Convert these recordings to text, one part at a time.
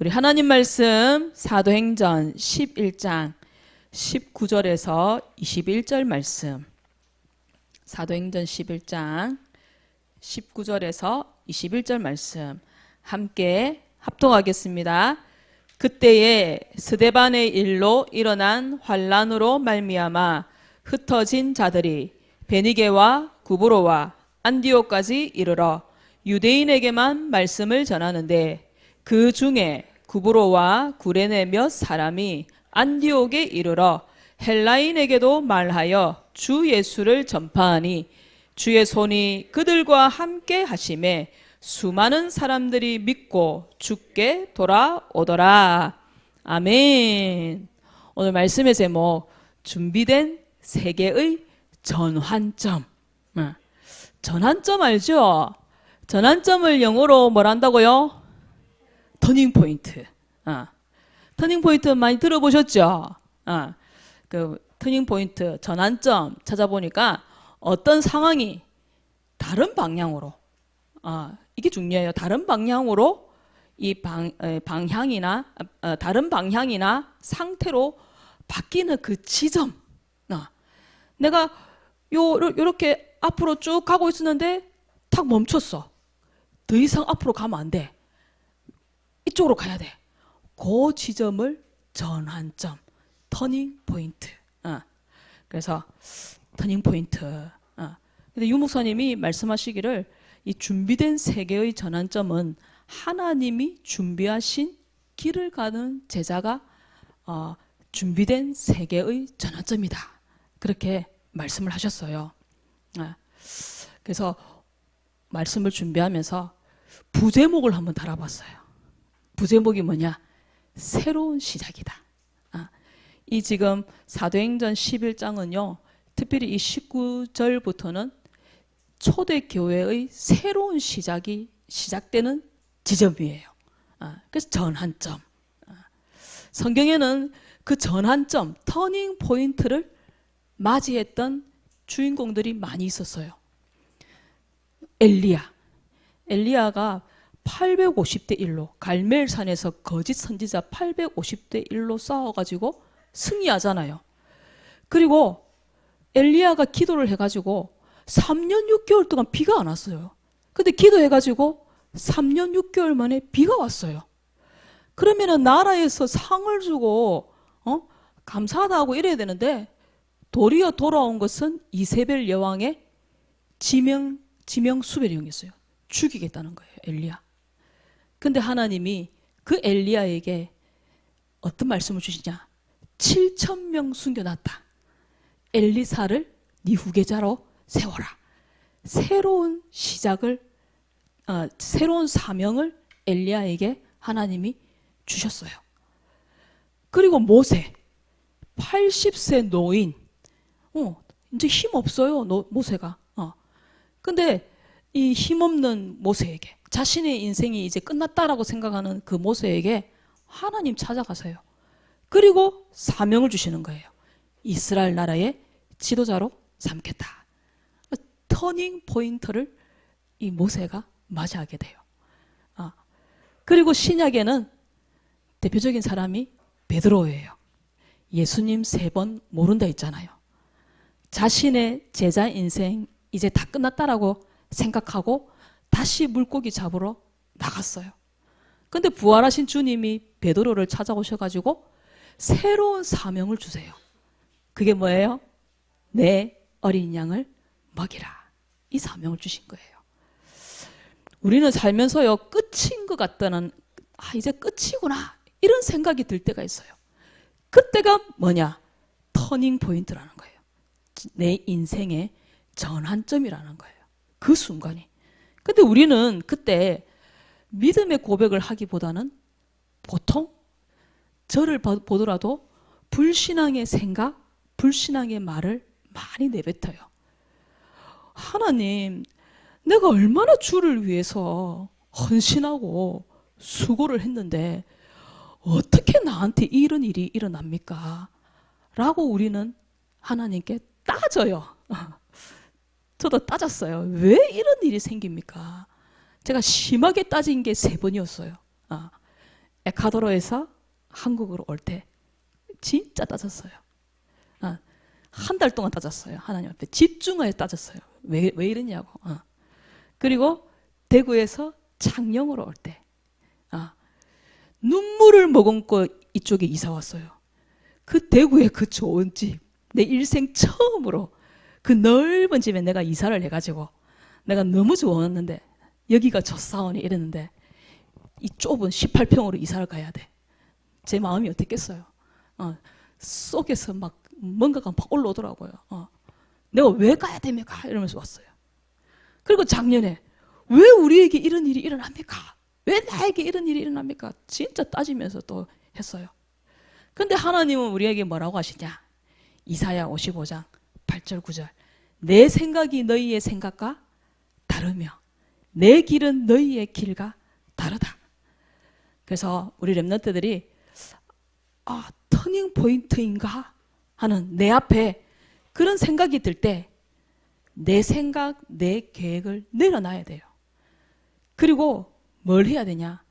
우리 하나님 말씀 사도행전 11장 19절에서 21절 말씀. 사도행전 11장 19절에서 21절 말씀 함께 합독하겠습니다. 그때에 스데반의 일로 일어난 환란으로 말미암아 흩어진 자들이 베니게와 구브로와 안디옥까지 이르러 유대인에게만 말씀을 전하는데 그 중에 구브로와 구레네 몇 사람이 안디옥에 이르러 헬라인에게도 말하여 주 예수를 전파하니 주의 손이 그들과 함께 하심에 수많은 사람들이 믿고 주께 돌아오더라. 아멘. 오늘 말씀의 제목 준비된 세계의 전환점. 전환점 알죠? 전환점을 영어로 뭘 한다고요? 터닝포인트. 터닝포인트 많이 들어보셨죠? 그 터닝포인트, 전환점 찾아보니까 어떤 상황이 다른 방향으로, 이게 중요해요. 다른 방향으로 이 방향이나 다른 방향이나 상태로 바뀌는 그 지점. 내가 요렇게 앞으로 쭉 가고 있었는데 탁 멈췄어. 더 이상 앞으로 가면 안 돼. 이쪽으로 가야 돼. 그 지점을 전환점, 터닝 포인트. 그래서 터닝 포인트. 근데 유 목사님이 말씀하시기를 이 준비된 세계의 전환점은 하나님이 준비하신 길을 가는 제자가 준비된 세계의 전환점이다. 그렇게 말씀을 하셨어요. 그래서 말씀을 준비하면서 부제목을 한번 달아봤어요. 부제목이 뭐냐? 새로운 시작이다. 이 지금 사도행전 11장은요. 특별히 이 19절부터는 초대교회의 새로운 시작이 시작되는 지점이에요. 그래서 전환점. 성경에는 그 전환점, 터닝 포인트를 맞이했던 주인공들이 많이 있었어요. 엘리야가 850대 1로 갈멜산에서 거짓 선지자 850대 1로 싸워가지고 승리하잖아요. 그리고 엘리야가 기도를 해가지고 3년 6개월 동안 비가 안 왔어요. 근데 기도해가지고 3년 6개월 만에 비가 왔어요. 그러면은 나라에서 상을 주고 감사하다 하고 이래야 되는데 도리어 돌아온 것은 이세벨 여왕의 지명 수배령이었어요. 죽이겠다는 거예요, 엘리야. 근데 하나님이 그 엘리야에게 어떤 말씀을 주시냐? 7,000명 숨겨놨다. 엘리사를 네 후계자로 세워라. 새로운 시작을, 새로운 사명을 엘리야에게 하나님이 주셨어요. 그리고 모세, 80세 노인, 이제 힘 없어요, 모세가. 근데 이 힘없는 모세에게, 자신의 인생이 이제 끝났다라고 생각하는 그 모세에게 하나님 찾아가세요. 그리고 사명을 주시는 거예요. 이스라엘 나라의 지도자로 삼겠다. 터닝 포인트를 이 모세가 맞이하게 돼요. 그리고 신약에는 대표적인 사람이 베드로예요. 예수님 3번 모른다 했잖아요. 자신의 제자 인생 이제 다 끝났다라고 생각하고 다시 물고기 잡으러 나갔어요. 근데 부활하신 주님이 베드로를 찾아오셔가지고 새로운 사명을 주세요. 그게 뭐예요? 내 어린 양을 먹이라. 이 사명을 주신 거예요. 우리는 살면서요, 끝인 것 같다는, 이제 끝이구나, 이런 생각이 들 때가 있어요. 그때가 뭐냐? 터닝 포인트라는 거예요. 내 인생의 전환점이라는 거예요. 그 순간이. 근데 우리는 그때 믿음의 고백을 하기보다는 보통 저를 보더라도 불신앙의 생각, 불신앙의 말을 많이 내뱉어요. 하나님, 내가 얼마나 주를 위해서 헌신하고 수고를 했는데 어떻게 나한테 이런 일이 일어납니까? 라고 우리는 하나님께 따져요. 저도 따졌어요. 왜 이런 일이 생깁니까? 제가 심하게 따진 게 3번이었어요. 에콰도르에서 한국으로 올 때 진짜 따졌어요. 한 달 동안 따졌어요. 하나님 앞에 집중하여 따졌어요. 왜 이러냐고. 그리고 대구에서 창녕으로 올 때 눈물을 머금고 이쪽에 이사 왔어요. 그 대구의 그 좋은 집, 내 일생 처음으로 그 넓은 집에 내가 이사를 해가지고 내가 너무 좋았는데 여기가 좋사오니 이랬는데 이 좁은 18평으로 이사를 가야 돼. 제 마음이 어땠겠어요? 속에서 막 뭔가가 막 올라오더라고요. 내가 왜 가야 됩니까? 이러면서 왔어요. 그리고 작년에 왜 우리에게 이런 일이 일어납니까? 왜 나에게 이런 일이 일어납니까? 진짜 따지면서 또 했어요. 근데 하나님은 우리에게 뭐라고 하시냐? 이사야 55장 8절 9절 내 생각이 너희의 생각과 다르며 내 길은 너희의 길과 다르다. 그래서 우리 렘넌트들이 터닝 포인트인가 하는 내 앞에 그런 생각이 들 때 내 생각, 내 계획을 내려놔야 돼요. 그리고 뭘 해야 되냐?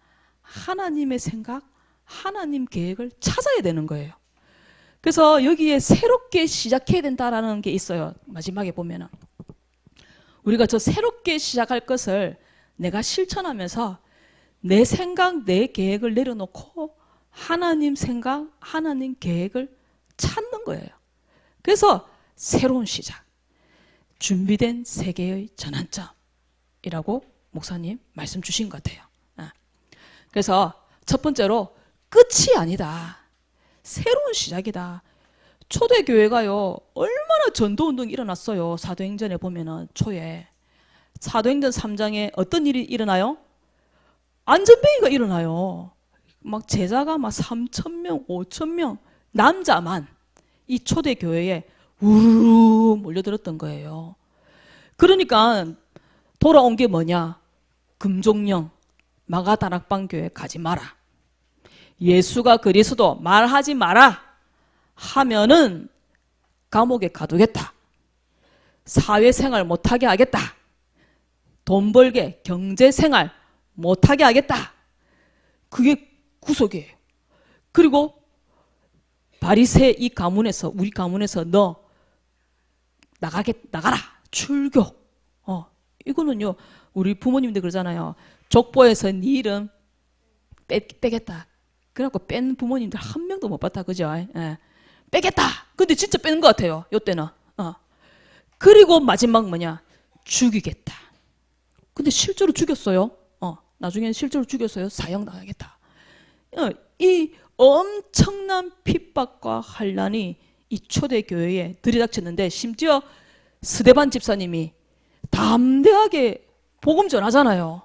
하나님의 생각, 하나님 계획을 찾아야 되는 거예요. 그래서 여기에 새롭게 시작해야 된다라는 게 있어요. 마지막에 보면은 우리가 저 새롭게 시작할 것을 내가 실천하면서 내 생각, 내 계획을 내려놓고 하나님 생각, 하나님 계획을 찾는 거예요. 그래서 새로운 시작, 준비된 세계의 전환점이라고 목사님 말씀 주신 것 같아요. 그래서 첫 번째로 끝이 아니다. 새로운 시작이다. 초대교회가요, 얼마나 전도운동이 일어났어요. 사도행전에 보면은 초에. 사도행전 3장에 어떤 일이 일어나요? 안전뱅이가 일어나요. 막 제자가 막 3,000명, 5,000명, 남자만 이 초대교회에 우르르 몰려들었던 거예요. 그러니까 돌아온 게 뭐냐? 금종령, 마가다락방 교회 가지 마라. 예수가 그리스도 말하지 마라 하면은 감옥에 가두겠다. 사회생활 못하게 하겠다. 돈 벌게 경제생활 못하게 하겠다. 그게 구속이에요. 그리고 바리새 이 가문에서, 우리 가문에서 너 나가라. 출교. 이거는요, 우리 부모님들 그러잖아요. 족보에서 네 이름 빼겠다. 그래갖고 뺀 부모님들 한 명도 못 봤다. 그죠? 예. 빼겠다. 근데 진짜 빼는 것 같아요. 요때는. 그리고 마지막 뭐냐? 죽이겠다. 근데 실제로 죽였어요. 나중에는 실제로 죽였어요. 사형 당하겠다. 이 엄청난 핍박과 환란이 이 초대교회에 들이닥쳤는데 심지어 스데반 집사님이 담대하게 복음 전하잖아요.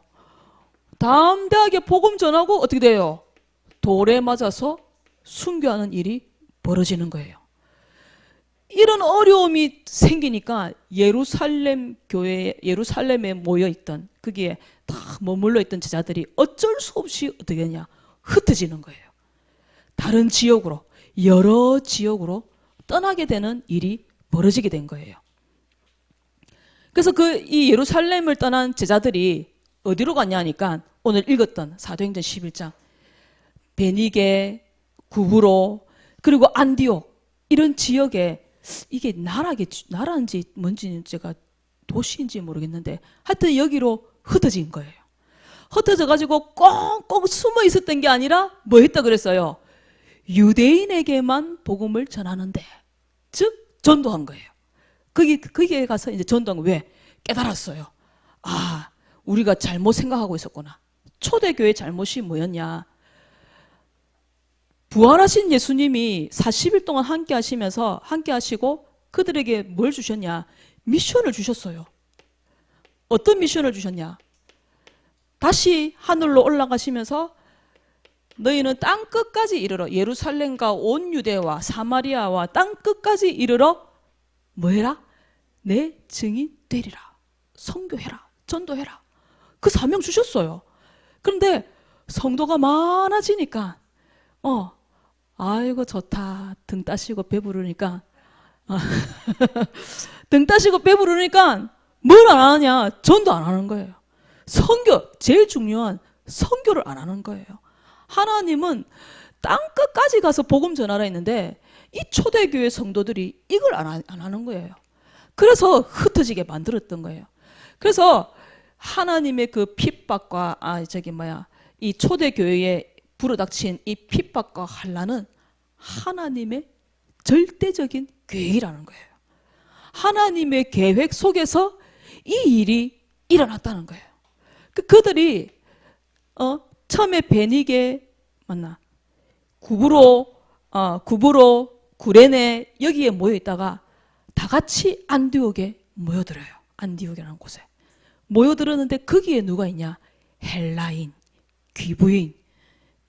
담대하게 복음 전하고 어떻게 돼요? 돌에 맞아서 순교하는 일이 벌어지는 거예요. 이런 어려움이 생기니까 예루살렘 교회에, 예루살렘에 모여있던, 거기에 다 머물러 있던 제자들이 어쩔 수 없이 어떻게 하냐? 흩어지는 거예요. 다른 지역으로, 여러 지역으로 떠나게 되는 일이 벌어지게 된 거예요. 그래서 이 예루살렘을 떠난 제자들이 어디로 갔냐 하니까 오늘 읽었던 사도행전 11장 베니게, 구브로, 그리고 안디옥 이런 지역에 이게 나라인지 뭔지 제가 도시인지 모르겠는데 하여튼 여기로 흩어진 거예요. 흩어져 가지고 꽁꽁 숨어 있었던 게 아니라 뭐 했다 그랬어요? 유대인에게만 복음을 전하는데, 즉 전도한 거예요. 거기에 가서 이제 전도한 거. 왜? 깨달았어요. 우리가 잘못 생각하고 있었구나. 초대교회 잘못이 뭐였냐? 부활하신 예수님이 40일 동안 함께 하시고 그들에게 뭘 주셨냐? 미션을 주셨어요. 어떤 미션을 주셨냐? 다시 하늘로 올라가시면서 너희는 땅 끝까지 이르러, 예루살렘과 온 유대와 사마리아와 땅 끝까지 이르러 뭐 해라? 내 증인 되리라. 선교해라. 전도해라. 그 사명 주셨어요. 그런데 성도가 많아지니까 아이고 좋다. 등 따시고 배부르니까 등 따시고 배부르니까 뭘 안 하냐? 전도 안 하는 거예요. 선교, 제일 중요한 선교를 안 하는 거예요. 하나님은 땅 끝까지 가서 복음 전하라 했는데 이 초대교회 성도들이 이걸 안 하는 거예요. 그래서 흩어지게 만들었던 거예요. 그래서 하나님의 그 핍박과 이 초대교회에 불어닥친 이 핍박과 환난은 하나님의 절대적인 계획이라는 거예요. 하나님의 계획 속에서 이 일이 일어났다는 거예요. 그들이 처음에 베니게 구브로, 구레네 여기에 모여 있다가 다 같이 안디옥에 모여들어요. 안디옥이라는 곳에 모여들었는데 거기에 누가 있냐? 헬라인, 귀부인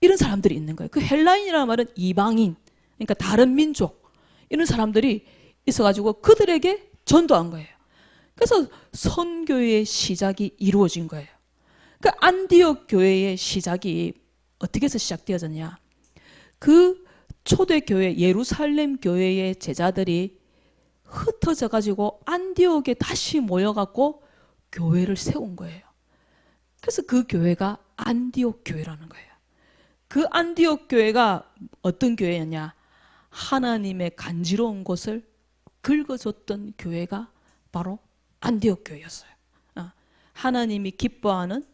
이런 사람들이 있는 거예요. 그 헬라인이라는 말은 이방인, 그러니까 다른 민족 이런 사람들이 있어가지고 그들에게 전도한 거예요. 그래서 선교의 시작이 이루어진 거예요. 그 안디옥 교회의 시작이 어떻게 해서 시작되어졌냐? 그 초대교회 예루살렘 교회의 제자들이 흩어져 가지고 안디옥에 다시 모여갖고 교회를 세운 거예요. 그래서 그 교회가 안디옥 교회라는 거예요. 그 안디옥 교회가 어떤 교회였냐? 하나님의 간지러운 것을 긁어줬던 교회가 바로 안디옥 교회였어요. 하나님이 기뻐하는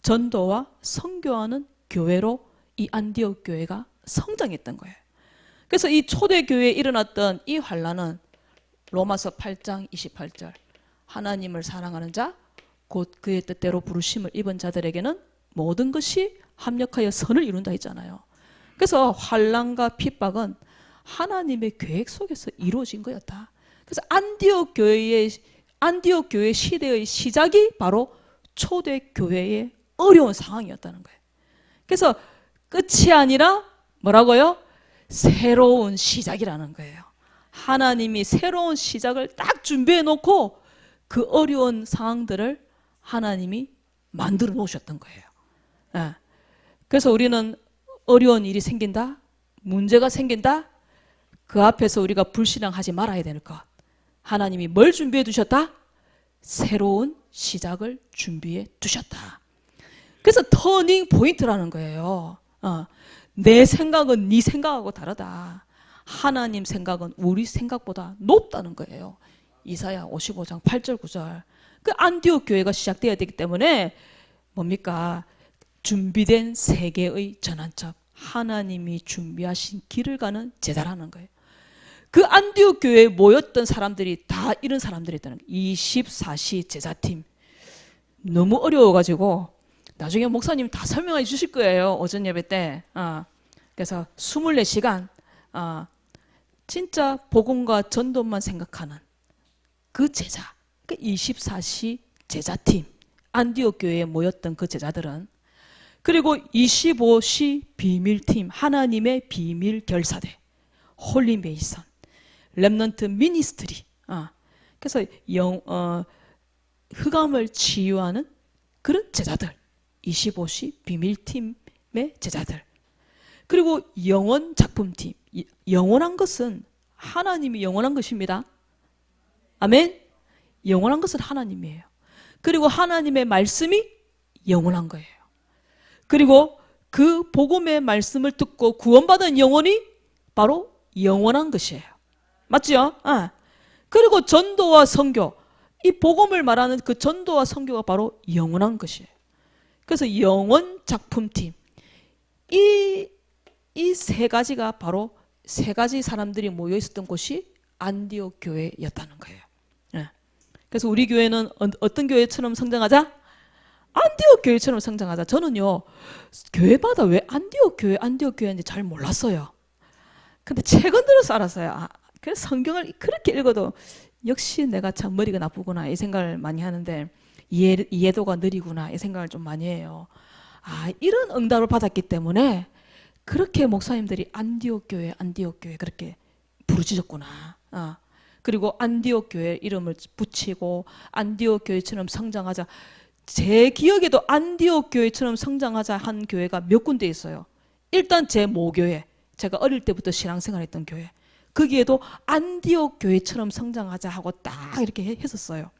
전도와 선교하는 교회로 이 안디옥 교회가 성장했던 거예요. 그래서 이 초대교회에 일어났던 이 환난은 로마서 8장 28절 하나님을 사랑하는 자 곧 그의 뜻대로 부르심을 입은 자들에게는 모든 것이 합력하여 선을 이룬다 했잖아요. 그래서 환난과 핍박은 하나님의 계획 속에서 이루어진 거였다. 그래서 안디옥 교회 시대의 시작이 바로 초대교회의 어려운 상황이었다는 거예요. 그래서 끝이 아니라 뭐라고요? 새로운 시작이라는 거예요. 하나님이 새로운 시작을 딱 준비해 놓고 그 어려운 상황들을 하나님이 만들어 놓으셨던 거예요. 그래서 우리는 어려운 일이 생긴다, 문제가 생긴다, 그 앞에서 우리가 불신앙하지 말아야 되는 것. 하나님이 뭘 준비해 두셨다? 새로운 시작을 준비해 두셨다. 그래서 터닝 포인트라는 거예요. 내 생각은 네 생각하고 다르다. 하나님 생각은 우리 생각보다 높다는 거예요. 이사야 55장 8절 9절. 그 안디옥 교회가 시작되어야 되기 때문에 뭡니까? 준비된 세계의 전환점. 하나님이 준비하신 길을 가는 제자라는 거예요. 그 안디옥 교회에 모였던 사람들이 다 이런 사람들이었다는 거예요. 24시 제자팀. 너무 어려워가지고 나중에 목사님 다 설명해 주실 거예요. 오전 예배 때. 그래서 24시간 진짜 복음과 전도만 생각하는 그 제자, 그 24시 제자팀, 안디옥 교회에 모였던 그 제자들은, 그리고 25시 비밀팀, 하나님의 비밀 결사대, 홀리메이선, 렘넌트 미니스트리, 그래서 흑암을 치유하는 그런 제자들, 25시 비밀팀의 제자들, 그리고 영원 작품팀. 영원한 것은 하나님이 영원한 것입니다. 아멘. 영원한 것은 하나님이에요. 그리고 하나님의 말씀이 영원한 거예요. 그리고 그 복음의 말씀을 듣고 구원받은 영혼이 바로 영원한 것이에요. 맞죠? 그리고 전도와 선교, 이 복음을 말하는 그 전도와 선교가 바로 영원한 것이에요. 그래서 영원 작품팀, 이 세 가지가 바로 세 가지 사람들이 모여 있었던 곳이 안디옥 교회였다는 거예요. 그래서 우리 교회는 어떤 교회처럼 성장하자? 안디옥 교회처럼 성장하자. 저는요, 교회마다 왜 안디옥 교회인지 잘 몰랐어요. 근데 최근 들어서 알았어요. 그래서 성경을 그렇게 읽어도 역시 내가 참 머리가 나쁘구나 이 생각을 많이 하는데, 이해도가 느리구나 이 생각을 좀 많이 해요. 이런 응답을 받았기 때문에 그렇게 목사님들이 안디옥 교회 그렇게 부르짖었구나. 그리고 안디옥 교회 이름을 붙이고 안디옥 교회처럼 성장하자. 제 기억에도 안디옥 교회처럼 성장하자 한 교회가 몇 군데 있어요. 일단 제 모교회, 제가 어릴 때부터 신앙생활했던 교회, 거기에도 안디옥 교회처럼 성장하자 하고 딱 이렇게 했었어요.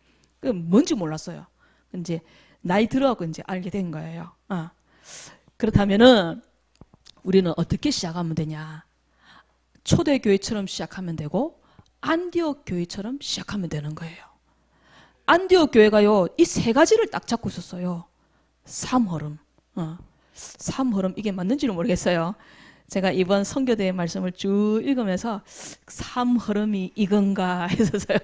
뭔지 몰랐어요. 이제 나이 들어가고 이제 알게 된 거예요. 그렇다면은 우리는 어떻게 시작하면 되냐? 초대교회처럼 시작하면 되고 안디옥 교회처럼 시작하면 되는 거예요. 안디옥 교회가요, 이 세 가지를 딱 잡고 있었어요. 삼걸음. 삼걸음, 이게 맞는지는 모르겠어요. 제가 이번 선교대의 말씀을 쭉 읽으면서 삼걸음이 이건가 했었어요.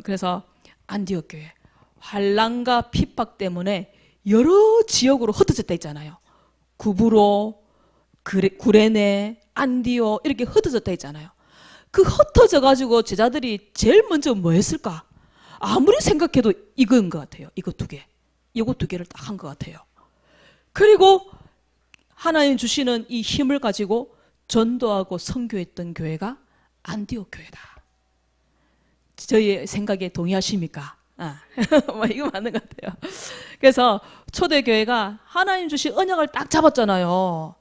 그래서 안디옥 교회, 환난과 핍박 때문에 여러 지역으로 흩어졌다 있잖아요. 구브로, 구레네, 안디옥 이렇게 흩어졌다 있잖아요. 그 흩어져 가지고 제자들이 제일 먼저 뭐 했을까? 아무리 생각해도 이건 것 같아요. 이거 두 개. 이거 두 개를 딱 한 것 같아요. 그리고 하나님 주시는 이 힘을 가지고 전도하고 선교했던 교회가 안디옥 교회다. 저희 생각에 동의하십니까? 이거 맞는 것 같아요. 그래서 초대교회가 하나님 주신 언약을 딱 잡았잖아요.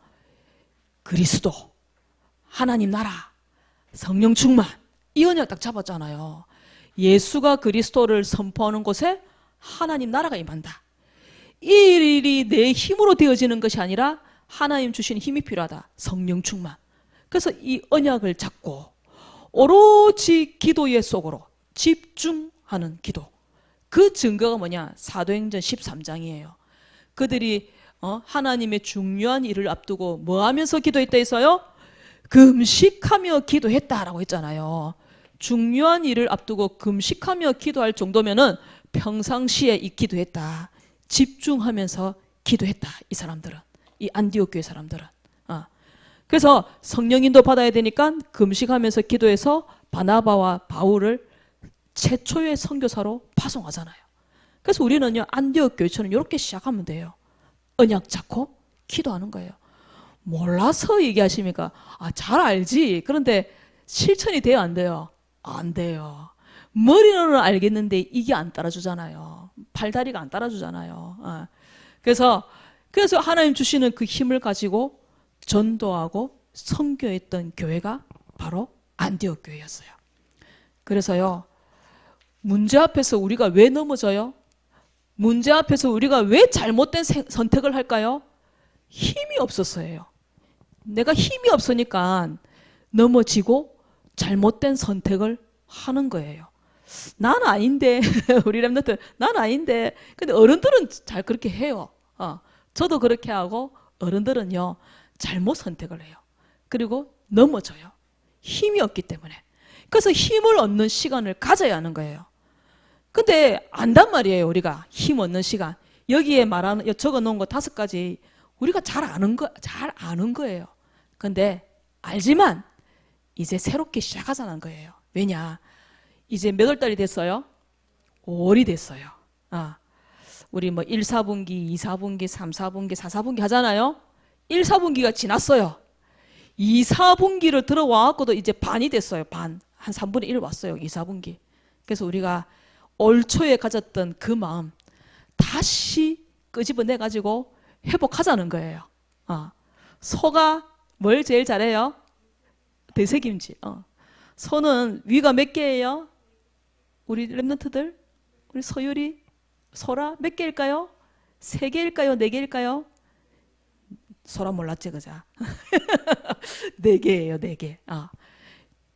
그리스도, 하나님 나라, 성령 충만, 이 언약 딱 잡았잖아요. 예수가 그리스도를 선포하는 곳에 하나님 나라가 임한다. 이 일이 내 힘으로 되어지는 것이 아니라 하나님 주신 힘이 필요하다. 성령 충만. 그래서 이 언약을 잡고 오로지 기도의 속으로 집중하는 기도. 그 증거가 뭐냐? 사도행전 13장이에요. 그들이 하나님의 중요한 일을 앞두고 뭐 하면서 기도했다 했어요? 금식하며 기도했다라고 했잖아요. 중요한 일을 앞두고 금식하며 기도할 정도면은 평상시에 이 기도했다. 집중하면서 기도했다. 이 사람들은. 이 안디옥 교회 사람들은. 그래서 성령인도 받아야 되니까 금식하면서 기도해서 바나바와 바울을 최초의 선교사로 파송하잖아요. 그래서 우리는요, 안디옥 교회처럼 이렇게 시작하면 돼요. 언약 잡고 기도하는 거예요. 몰라서 얘기하십니까? 잘 알지. 그런데 실천이 돼요, 안 돼요? 안 돼요. 머리로는 알겠는데 이게 안 따라주잖아요. 팔다리가 안 따라주잖아요. 그래서 하나님 주시는 그 힘을 가지고 전도하고 선교했던 교회가 바로 안디옥 교회였어요. 그래서요, 문제 앞에서 우리가 왜 넘어져요? 문제 앞에서 우리가 왜 잘못된 선택을 할까요? 힘이 없었어요. 내가 힘이 없으니까 넘어지고 잘못된 선택을 하는 거예요. 난 아닌데, 우리 랩런트, 난 아닌데. 근데 어른들은 잘 그렇게 해요. 저도 그렇게 하고 어른들은요, 잘못 선택을 해요. 그리고 넘어져요. 힘이 없기 때문에. 그래서 힘을 얻는 시간을 가져야 하는 거예요. 근데 안단 말이에요, 우리가. 힘 얻는 시간. 여기에 적어 놓은 거 5가지 우리가 잘 아는 거예요. 근데 알지만 이제 새롭게 시작하자는 거예요. 왜냐? 이제 몇 월달이 됐어요? 5월이 됐어요. 우리 뭐 1, 4분기, 2, 4분기, 3, 4분기, 4, 4분기 하잖아요. 1, 4분기가 지났어요. 2, 4분기를 들어와갖고도 이제 반이 됐어요. 반. 한 3분의 1 왔어요. 2, 4분기. 그래서 우리가 올 초에 가졌던 그 마음 다시 끄집어내가지고 회복하자는 거예요. 소가 뭘 제일 잘해요? 되새김질. 소는 위가 몇 개예요? 우리 랩런트들? 우리 소율이? 소라? 몇 개일까요? 3개일까요? 4개일까요? 소라 몰랐지, 그자? 4개예요, 4개.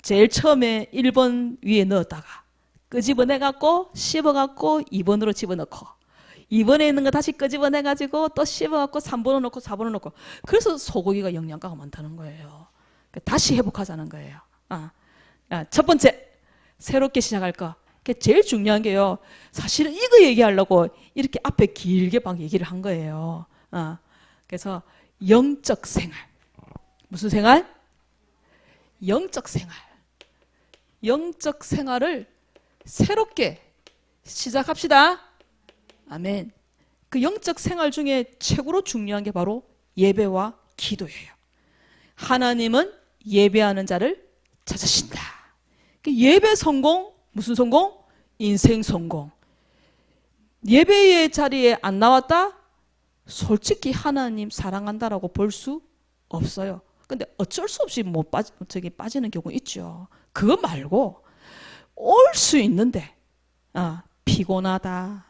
제일 처음에 1번 위에 넣었다가 끄집어내갖고 씹어갖고 2번으로 집어넣고 2번에 있는 거 다시 끄집어내가지고 또 씹어갖고 3번을 넣고 4번을 넣고. 그래서 소고기가 영양가가 많다는 거예요. 다시 회복하자는 거예요. 첫 번째, 새롭게 시작할 거. 제일 중요한 게요. 사실은 이거 얘기하려고 이렇게 앞에 길게 막 얘기를 한 거예요. 그래서 영적 생활. 무슨 생활? 영적 생활. 영적 생활을 새롭게 시작합시다. 아멘. 그 영적 생활 중에 최고로 중요한 게 바로 예배와 기도예요. 하나님은 예배하는 자를 찾으신다. 예배 성공, 무슨 성공? 인생 성공. 예배의 자리에 안 나왔다? 솔직히 하나님 사랑한다라고 볼 수 없어요. 근데 어쩔 수 없이 빠지는 경우 있죠. 그거 말고 올 수 있는데 피곤하다,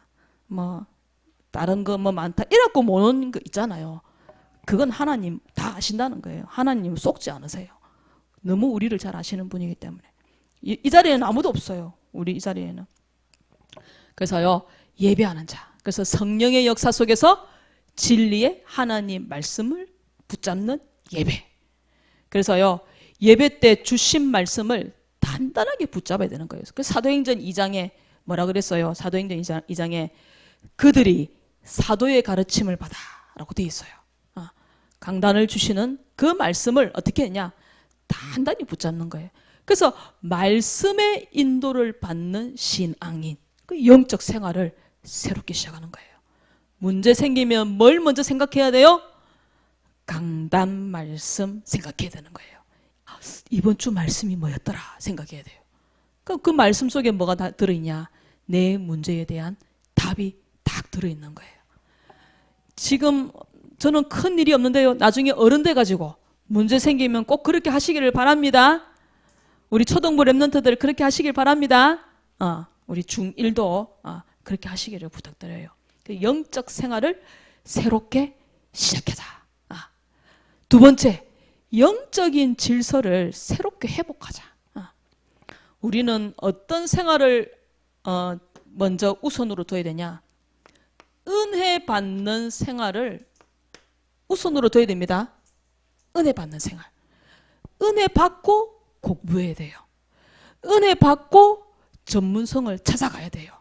뭐 다른 거 뭐 많다 이래갖고 못 오는 거 있잖아요. 그건 하나님 다 아신다는 거예요. 하나님 속지 않으세요. 너무 우리를 잘 아시는 분이기 때문에. 이 자리에는 아무도 없어요. 우리 이 자리에는. 그래서요, 예배하는 자. 그래서 성령의 역사 속에서 진리의 하나님 말씀을 붙잡는 예배. 그래서요, 예배 때 주신 말씀을 단단하게 붙잡아야 되는 거예요. 그 사도행전 2장에 뭐라 그랬어요? 사도행전 2장에 그들이 사도의 가르침을 받아 라고 되어 있어요. 강단을 주시는 그 말씀을 어떻게 했냐? 단단히 붙잡는 거예요. 그래서 말씀의 인도를 받는 신앙인, 그 영적 생활을 새롭게 시작하는 거예요. 문제 생기면 뭘 먼저 생각해야 돼요? 강단 말씀 생각해야 되는 거예요. 이번 주 말씀이 뭐였더라 생각해야 돼요. 그럼 그 말씀 속에 뭐가 다 들어있냐? 내 문제에 대한 답이 딱 들어있는 거예요. 지금 저는 큰 일이 없는데요. 나중에 어른 돼가지고 문제 생기면 꼭 그렇게 하시기를 바랍니다. 우리 초등부 랩런트들 그렇게 하시길 바랍니다. 우리 중1도 그렇게 하시기를 부탁드려요. 그 영적 생활을 새롭게 시작하자. 두 번째, 영적인 질서를 새롭게 회복하자. 우리는 어떤 생활을 먼저 우선으로 둬야 되냐? 은혜 받는 생활을 우선으로 둬야 됩니다. 은혜 받는 생활. 은혜 받고 공부해야 돼요. 은혜 받고 전문성을 찾아가야 돼요.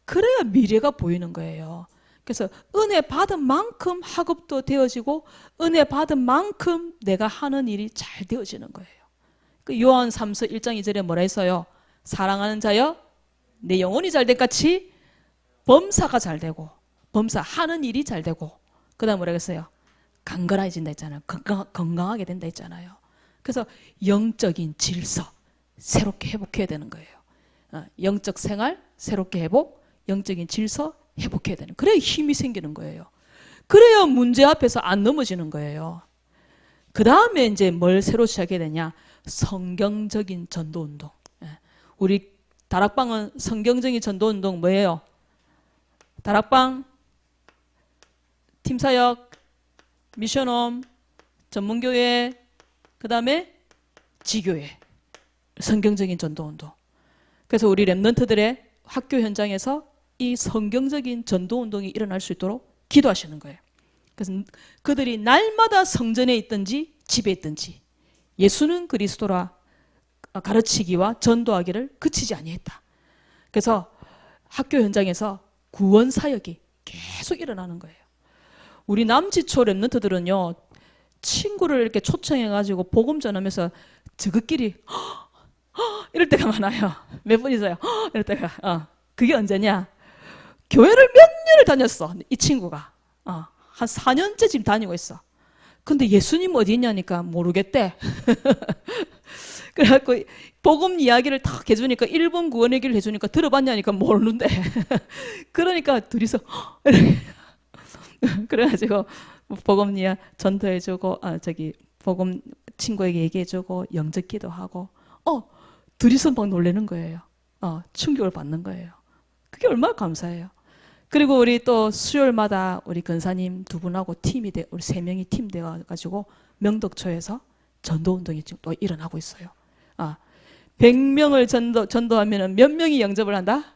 그래야 미래가 보이는 거예요. 그래서 은혜 받은 만큼 학업도 되어지고 은혜 받은 만큼 내가 하는 일이 잘 되어지는 거예요. 그 요한 3서 1장 2절에 뭐라 했어요? 사랑하는 자여 내 영혼이 잘될 같이 범사가 잘 되고 범사하는 일이 잘 되고 그 다음 뭐라 했어요? 강건해진다 했잖아요. 건강하게 된다 했잖아요. 그래서 영적인 질서 새롭게 회복해야 되는 거예요. 영적 생활 새롭게 회복, 영적인 질서 회복해야 되는. 그래야 힘이 생기는 거예요. 그래야 문제 앞에서 안 넘어지는 거예요. 그 다음에 이제 뭘 새로 시작해야 되냐? 성경적인 전도운동. 우리 다락방은 성경적인 전도운동 뭐예요? 다락방, 팀사역, 미션홈, 전문교회, 그 다음에 지교회. 성경적인 전도운동. 그래서 우리 랩런트들의 학교 현장에서 이 성경적인 전도운동이 일어날 수 있도록 기도하시는 거예요. 그래서 그들이 날마다 성전에 있든지 집에 있든지 예수는 그리스도라 가르치기와 전도하기를 그치지 아니했다. 그래서 학교 현장에서 구원 사역이 계속 일어나는 거예요. 우리 남지초 랩런트들은요, 친구를 이렇게 초청해가지고 복음 전하면서 저것끼리 이럴 때가 많아요. 몇 분이서요? 이럴 때가. 그게 언제냐? 교회를 몇 년을 다녔어. 이 친구가. 한 4년째 지금 다니고 있어. 근데 예수님 어디 있냐니까 모르겠대. 그래갖고 복음 이야기를 탁 해주니까 1번 구원 얘기를 해주니까 들어봤냐니까 모르는데. 그러니까 둘이서 그래가지고 복음 이야 전도해주고 복음 친구에게 얘기해주고 영접기도 하고 둘이서 막 놀라는 거예요. 충격을 받는 거예요. 그게 얼마나 감사해요. 그리고 우리 또 수요일마다 우리 근사님 두 분하고 우리 3명이 팀 돼가지고 명덕초에서 전도운동이 지금 또 일어나고 있어요. 100명을 전도하면 몇 명이 영접을 한다?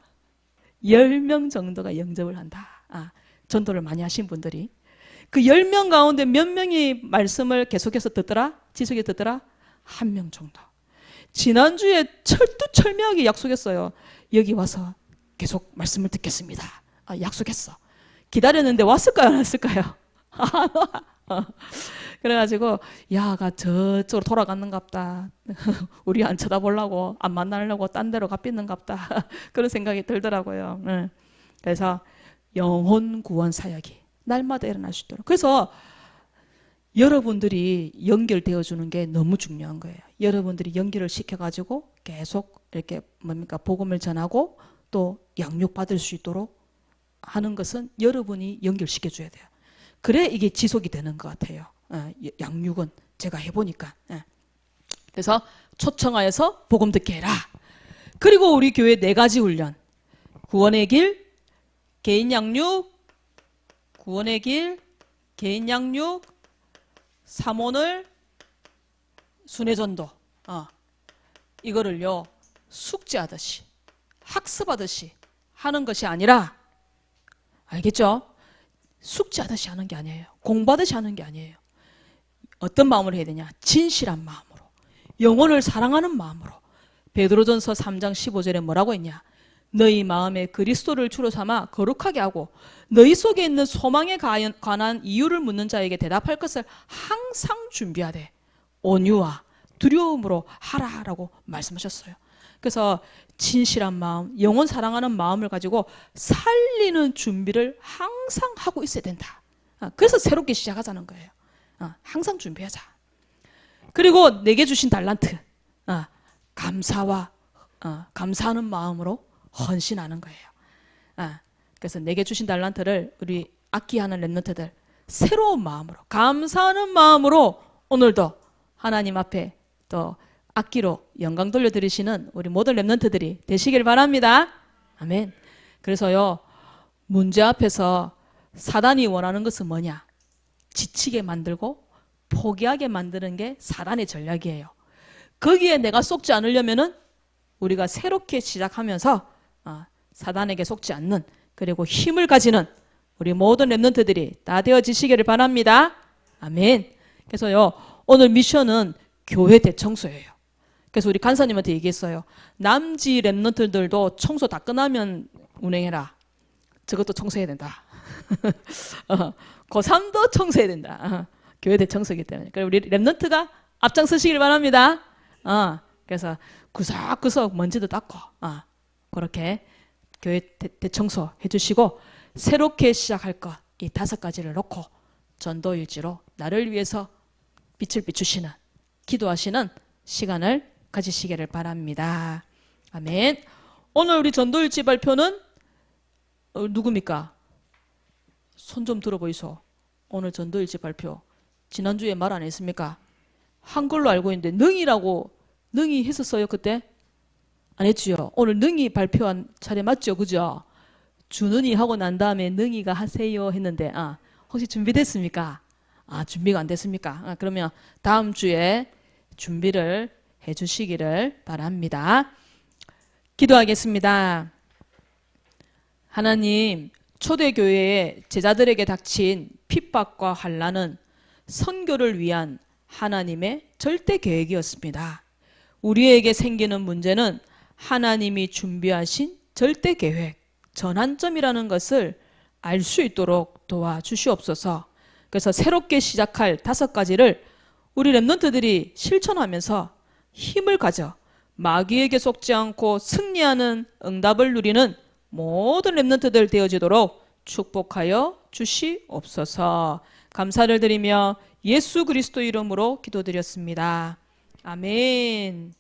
10명 정도가 영접을 한다. 전도를 많이 하신 분들이. 그 10명 가운데 몇 명이 말씀을 계속해서 듣더라? 지속해서 듣더라? 1명 정도. 지난주에 철두철미하게 약속했어요. 여기 와서 계속 말씀을 듣겠습니다. 약속했어. 기다렸는데 왔을까요? 안 왔을까요? 그래가지고 야가 저쪽으로 돌아갔는갑다. 우리 안 쳐다보려고 안 만나려고 딴 데로 가삐는갑다. 그런 생각이 들더라고요. 그래서 영혼 구원 사역이 날마다 일어날 수 있도록. 그래서 여러분들이 연결되어 주는 게 너무 중요한 거예요. 여러분들이 연결을 시켜가지고 계속 이렇게 복음을 전하고 또 양육 받을 수 있도록 하는 것은 여러분이 연결시켜 줘야 돼요. 그래 이게 지속이 되는 것 같아요. 양육은 제가 해보니까. 그래서 초청하여서 복음 듣게 해라. 그리고 우리 교회 4가지 훈련. 구원의 길, 개인 양육, 구원의 길, 개인 양육, 삼오늘 순회전도 이거를요 숙제하듯이 학습하듯이 하는 것이 아니라, 알겠죠? 숙제하듯이 하는 게 아니에요. 공부하듯이 하는 게 아니에요. 어떤 마음으로 해야 되냐? 진실한 마음으로, 영혼을 사랑하는 마음으로. 베드로전서 3장 15절에 뭐라고 했냐? 너희 마음에 그리스도를 주로 삼아 거룩하게 하고 너희 속에 있는 소망에 관한 이유를 묻는 자에게 대답할 것을 항상 준비하되 온유와 두려움으로 하라라고 말씀하셨어요. 그래서 진실한 마음, 영혼 사랑하는 마음을 가지고 살리는 준비를 항상 하고 있어야 된다. 그래서 새롭게 시작하자는 거예요. 항상 준비하자. 그리고 내게 주신 달란트, 감사와 감사하는 마음으로 헌신하는 거예요. 그래서 내게 주신 달란트를 우리 악기하는 렘넌트들 새로운 마음으로, 감사하는 마음으로 오늘도 하나님 앞에 또 악기로 영광 돌려드리시는 우리 모든 렘넌트들이 되시길 바랍니다. 아멘. 그래서요, 문제 앞에서 사단이 원하는 것은 뭐냐? 지치게 만들고 포기하게 만드는 게 사단의 전략이에요. 거기에 내가 속지 않으려면은 우리가 새롭게 시작하면서 사단에게 속지 않는, 그리고 힘을 가지는 우리 모든 렘넌트들이 다 되어지시기를 바랍니다. 아멘. 그래서요, 오늘 미션은 교회 대청소예요. 그래서 우리 간사님한테 얘기했어요. 남지 렘넌트들도 청소 다 끝나면 운행해라. 저것도 청소해야 된다. 고3도 청소해야 된다. 교회 대청소이기 때문에. 그리고 우리 렘넌트가 앞장서시길 바랍니다. 그래서 구석구석 먼지도 닦고 그렇게 교회 대청소 해주시고, 새롭게 시작할 것 이 5가지를 놓고 전도일지로 나를 위해서 빛을 비추시는, 기도하시는 시간을 가지시기를 바랍니다. 아멘. 오늘 우리 전도일지 발표는 누굽니까? 손 좀 들어보이소. 오늘 전도일지 발표 지난주에 말 안 했습니까? 한글로 알고 있는데 능이 했었어요 그때? 안 했지요. 오늘 능이 발표한 차례 맞죠? 그죠? 준은이 하고 난 다음에 능이가 하세요 했는데 혹시 준비됐습니까? 준비가 안 됐습니까? 그러면 다음 주에 준비를 해주시기를 바랍니다. 기도하겠습니다. 하나님, 초대교회의 제자들에게 닥친 핍박과 환난은 선교를 위한 하나님의 절대 계획이었습니다. 우리에게 생기는 문제는 하나님이 준비하신 절대 계획, 전환점이라는 것을 알 수 있도록 도와주시옵소서. 그래서 새롭게 시작할 5가지를 우리 렘넌트들이 실천하면서 힘을 가져 마귀에게 속지 않고 승리하는 응답을 누리는 모든 렘넌트들 되어지도록 축복하여 주시옵소서. 감사를 드리며 예수 그리스도 이름으로 기도드렸습니다. 아멘.